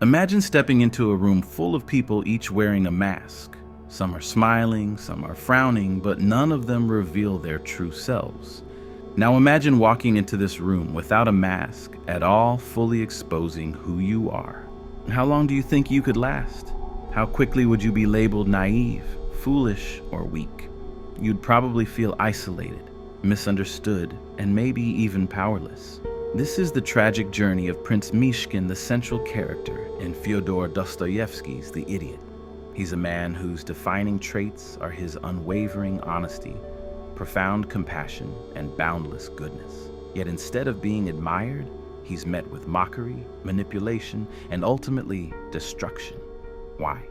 Imagine stepping into a room full of people, each wearing a mask. Some are smiling, some are frowning, but none of them reveal their true selves. Now imagine walking into this room without a mask at all, fully exposing who you are. How long do you think you could last? How quickly would you be labeled naive, foolish, or weak? You'd probably feel isolated, misunderstood, and maybe even powerless. This is the tragic journey of Prince Mishkin, the central character in Fyodor Dostoevsky's The Idiot. He's a man whose defining traits are his unwavering honesty, profound compassion, and boundless goodness. Yet instead of being admired, he's met with mockery, manipulation, and ultimately destruction. Why?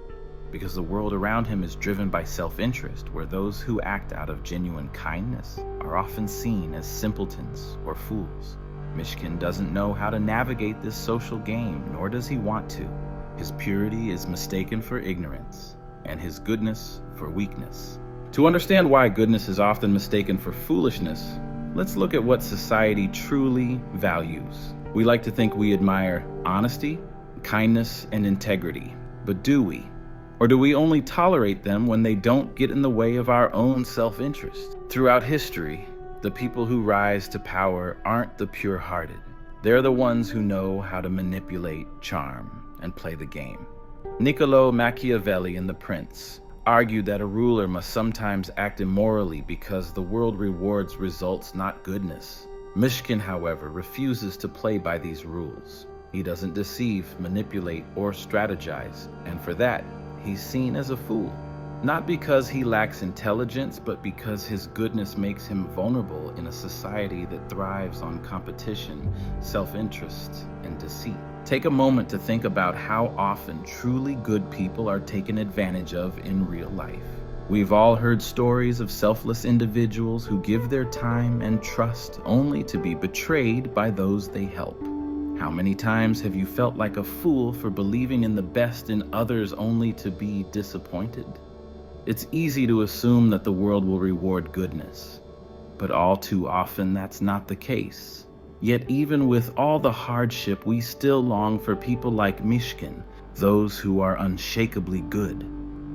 Because the world around him is driven by self-interest, where those who act out of genuine kindness are often seen as simpletons or fools. Mishkin doesn't know how to navigate this social game, nor does he want to. His purity is mistaken for ignorance, and his goodness for weakness. To understand why goodness is often mistaken for foolishness, let's look at what society truly values. We like to think we admire honesty, kindness, and integrity, but do we? Or do we only tolerate them when they don't get in the way of our own self-interest? Throughout history, the people who rise to power aren't the pure-hearted. They're the ones who know how to manipulate, charm, and play the game. Niccolo Machiavelli in The Prince argued that a ruler must sometimes act immorally because the world rewards results, not goodness. Mishkin, however, refuses to play by these rules. He doesn't deceive, manipulate, or strategize, and for that, he's seen as a fool. Not because he lacks intelligence, but because his goodness makes him vulnerable in a society that thrives on competition, self-interest, and deceit. Take a moment to think about how often truly good people are taken advantage of in real life. We've all heard stories of selfless individuals who give their time and trust only to be betrayed by those they help. How many times have you felt like a fool for believing in the best in others only to be disappointed? It's easy to assume that the world will reward goodness, but all too often that's not the case. Yet even with all the hardship, we still long for people like Mishkin, those who are unshakably good.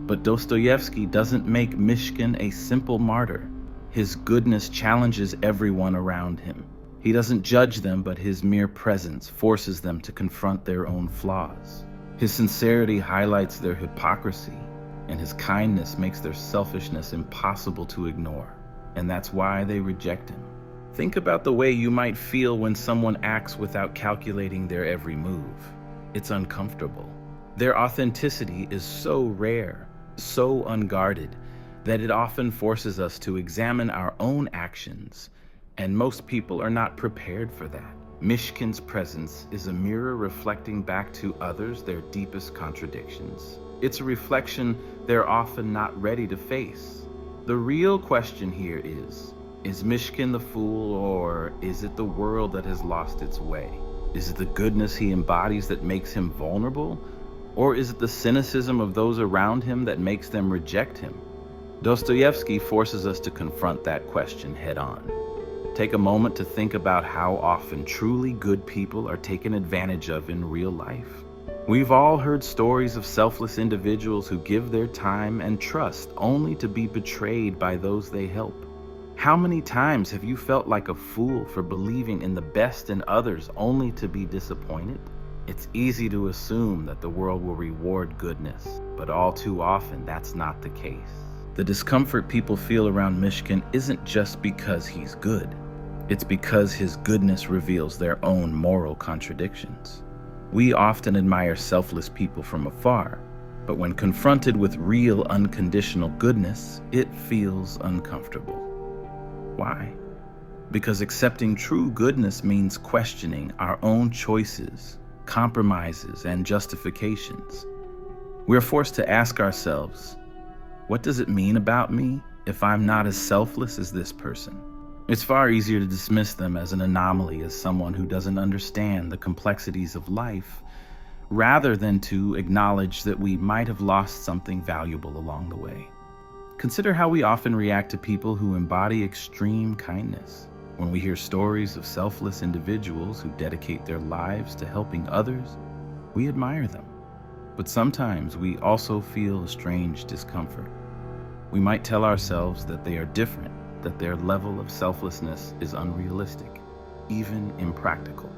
But Dostoevsky doesn't make Mishkin a simple martyr. His goodness challenges everyone around him. He doesn't judge them, but his mere presence forces them to confront their own flaws. His sincerity highlights their hypocrisy, and his kindness makes their selfishness impossible to ignore. And that's why they reject him. Think about the way you might feel when someone acts without calculating their every move. It's uncomfortable. Their authenticity is so rare, so unguarded, that it often forces us to examine our own actions, and most people are not prepared for that. Mishkin's presence is a mirror reflecting back to others their deepest contradictions. It's a reflection they're often not ready to face. The real question here is Mishkin the fool, or is it the world that has lost its way? Is it the goodness he embodies that makes him vulnerable? Or is it the cynicism of those around him that makes them reject him? Dostoevsky forces us to confront that question head on. Take a moment to think about how often truly good people are taken advantage of in real life. We've all heard stories of selfless individuals who give their time and trust only to be betrayed by those they help. How many times have you felt like a fool for believing in the best in others only to be disappointed? It's easy to assume that the world will reward goodness, but all too often that's not the case. The discomfort people feel around Mishkin isn't just because he's good. It's because his goodness reveals their own moral contradictions. We often admire selfless people from afar, but when confronted with real unconditional goodness, it feels uncomfortable. Why? Because accepting true goodness means questioning our own choices, compromises, and justifications. We're forced to ask ourselves, what does it mean about me if I'm not as selfless as this person? It's far easier to dismiss them as an anomaly, as someone who doesn't understand the complexities of life, rather than to acknowledge that we might have lost something valuable along the way. Consider how we often react to people who embody extreme kindness. When we hear stories of selfless individuals who dedicate their lives to helping others, We admire them. But sometimes we also feel a strange discomfort. We might tell ourselves that they are different, that their level of selflessness is unrealistic, even impractical.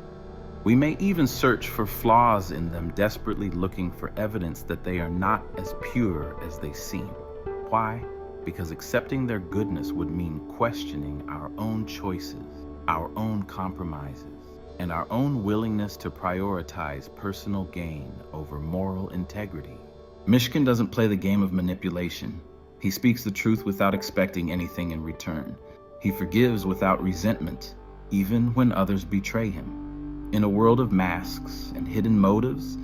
We may even search for flaws in them, desperately looking for evidence that they are not as pure as they seem. Why? Because accepting their goodness would mean questioning our own choices, our own compromises, and our own willingness to prioritize personal gain over moral integrity. Mishkin doesn't play the game of manipulation. He speaks the truth without expecting anything in return. He forgives without resentment, even when others betray him. In a world of masks and hidden motives,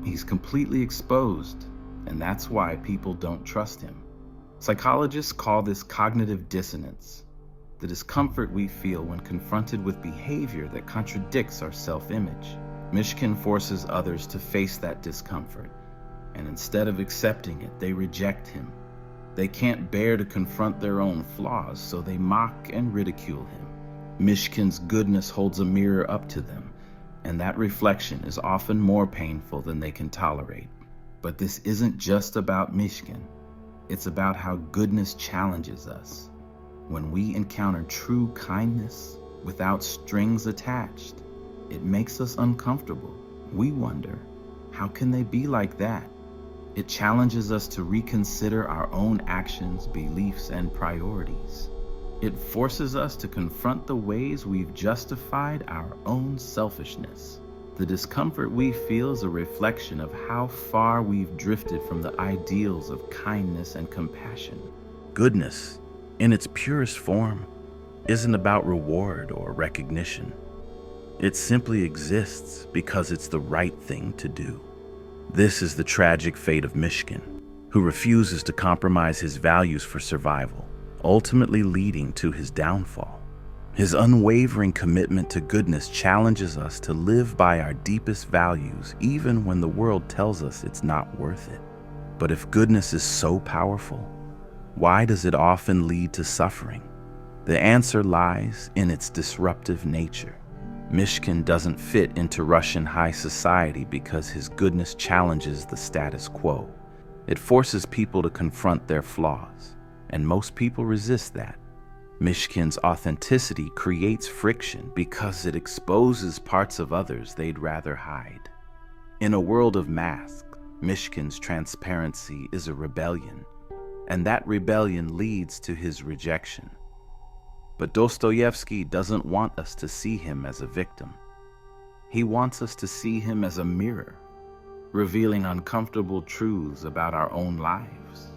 he's completely exposed, and that's why people don't trust him. Psychologists call this cognitive dissonance, the discomfort we feel when confronted with behavior that contradicts our self-image. Mishkin forces others to face that discomfort, and instead of accepting it, they reject him. They can't bear to confront their own flaws, so they mock and ridicule him. Mishkin's goodness holds a mirror up to them, and that reflection is often more painful than they can tolerate. But this isn't just about Mishkin. It's about how goodness challenges us. When we encounter true kindness without strings attached, it makes us uncomfortable. We wonder, how can they be like that? It challenges us to reconsider our own actions, beliefs, and priorities. It forces us to confront the ways we've justified our own selfishness. The discomfort we feel is a reflection of how far we've drifted from the ideals of kindness and compassion. Goodness, in its purest form, isn't about reward or recognition. It simply exists because it's the right thing to do. This is the tragic fate of Mishkin, who refuses to compromise his values for survival, ultimately leading to his downfall. His unwavering commitment to goodness challenges us to live by our deepest values, even when the world tells us it's not worth it. But if goodness is so powerful, why does it often lead to suffering? The answer lies in its disruptive nature. Mishkin doesn't fit into Russian high society because his goodness challenges the status quo. It forces people to confront their flaws, and most people resist that. Mishkin's authenticity creates friction because it exposes parts of others they'd rather hide. In a world of masks, Mishkin's transparency is a rebellion, and that rebellion leads to his rejection. But Dostoevsky doesn't want us to see him as a victim. He wants us to see him as a mirror, revealing uncomfortable truths about our own lives.